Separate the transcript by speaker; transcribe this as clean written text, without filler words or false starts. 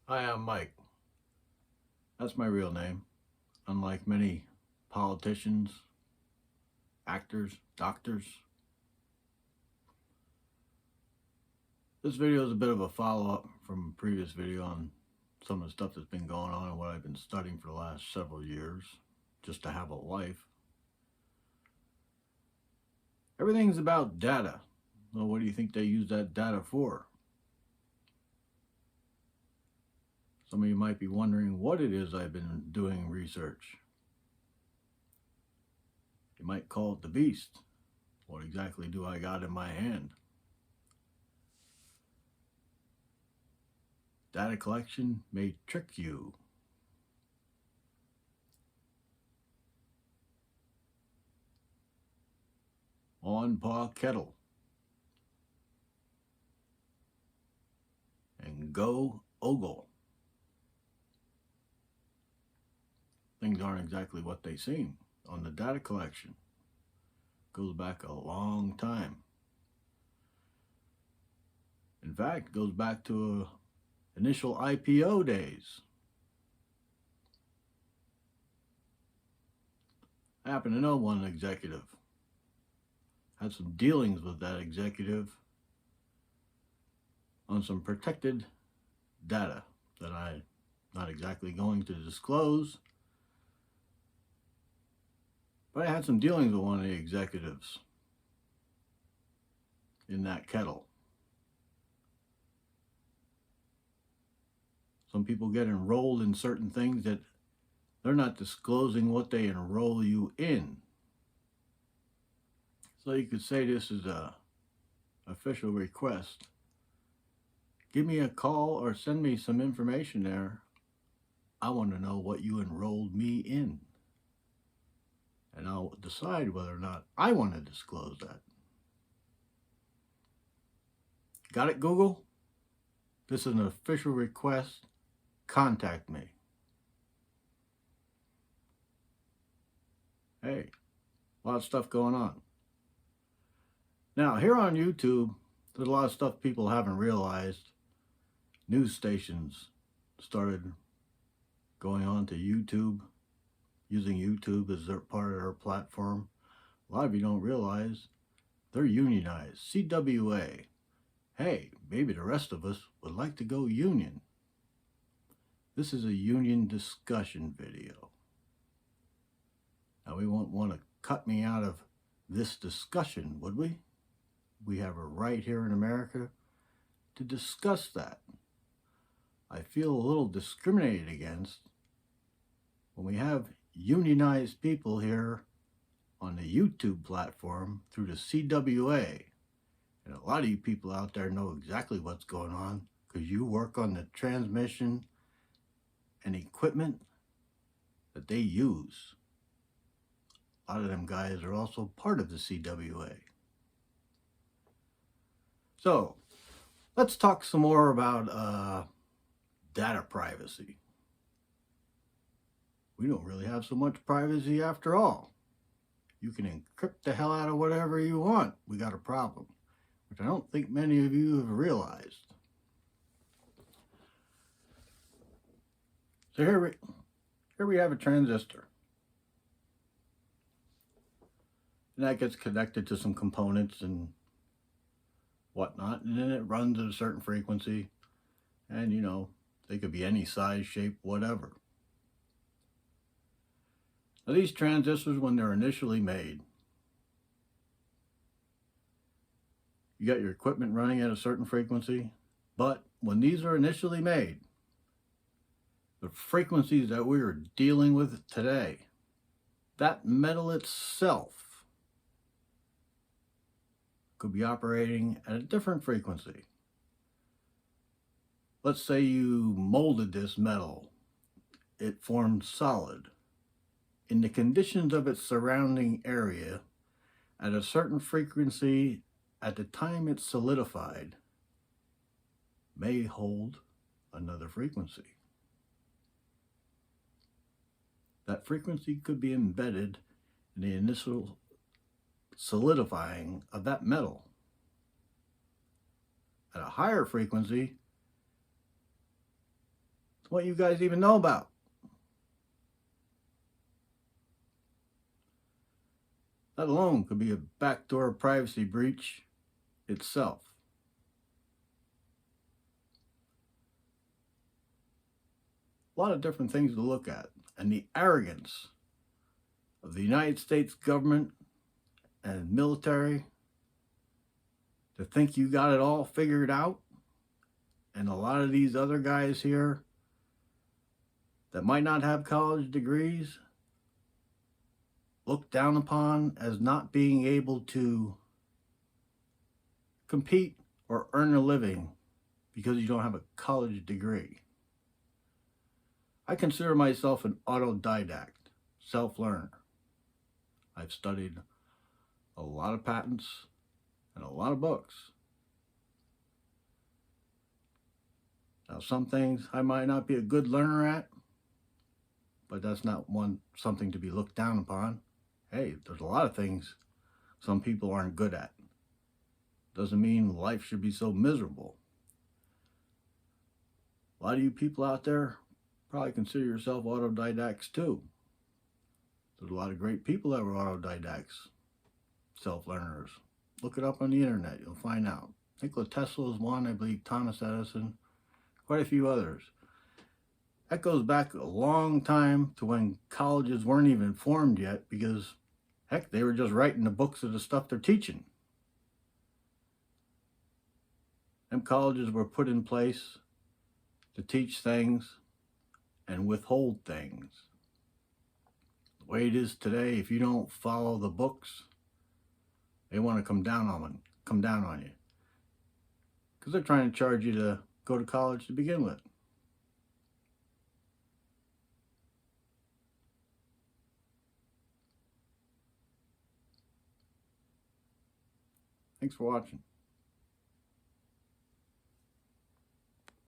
Speaker 1: Hi, I'm Mike. That's my real name. Unlike many politicians, actors, doctors, this video is a bit of a follow up from a previous video on some of the stuff that's been going on and what I've been studying for the last several years just to have a life. Everything's about data. Well, what do you think they use that data for? Some of you might be wondering what it is I've been doing research. You might call it the beast. What exactly do I got in my hand? Data collection may trick you. On Paw Kettle and Go Ogle. Things aren't exactly what they seem on the data collection. Goes back a long time. In fact, goes back to initial IPO days. I happen to know one executive. Had some dealings with that executive on some protected data that I'm not exactly going to disclose. But I had some dealings with one of the executives in that kettle. Some people get enrolled in certain things that they're not disclosing what they enroll you in. So you could say this is a official request. Give me a call or send me some information there. I want to know what you enrolled me in. And I'll decide whether or not I want to disclose that. Got it, Google? This is an official request. Contact me. Hey, a lot of stuff going on. Now, here on YouTube, there's a lot of stuff people haven't realized. News stations started going on to YouTube, using YouTube as their part of their platform. A lot of you don't realize they're unionized. CWA. Hey, maybe the rest of us would like to go union. This is a union discussion video. Now, we won't want to cut me out of this discussion, would we? We have a right here in America to discuss that. I feel a little discriminated against when we have unionized people here on the YouTube platform through the CWA. And a lot of you people out there know exactly what's going on because you work on the transmission and equipment that they use. A lot of them guys are also part of the CWA. So let's talk some more about data privacy. We don't really have so much privacy after all. You can encrypt the hell out of whatever you want. We got a problem, which I don't think many of you have realized. So here we have a transistor. And that gets connected to some components and whatnot, and then it runs at a certain frequency. And you know, they could be any size, shape, whatever. Now, these transistors, when they're initially made, you got your equipment running at a certain frequency, but when these are initially made, the frequencies that we are dealing with today, that metal itself could be operating at a different frequency. Let's say you molded this metal, it formed solid. In the conditions of its surrounding area, at a certain frequency, at the time it's solidified, may hold another frequency. That frequency could be embedded in the initial solidifying of that metal. At a higher frequency, what you guys even know about. That alone could be a backdoor privacy breach itself. A lot of different things to look at. And the arrogance of the United States government and military to think you got it all figured out. And a lot of these other guys here that might not have college degrees looked down upon as not being able to compete or earn a living because you don't have a college degree. I consider myself an autodidact, self-learner. I've studied a lot of patents and a lot of books. Now, some things I might not be a good learner at, but that's not something to be looked down upon. Hey, there's a lot of things some people aren't good at. Doesn't mean life should be so miserable. A lot of you people out there probably consider yourself autodidacts too. There's a lot of great people that were autodidacts, self-learners. Look it up on the internet, you'll find out. Nikola Tesla is one, I believe Thomas Edison, quite a few others. That goes back a long time to when colleges weren't even formed yet, because heck, they were just writing the books of the stuff they're teaching. Them colleges were put in place to teach things and withhold things. The way it is today, if you don't follow the books, they want to come down on you. Because they're trying to charge you to go to college to begin with. Thanks for watching.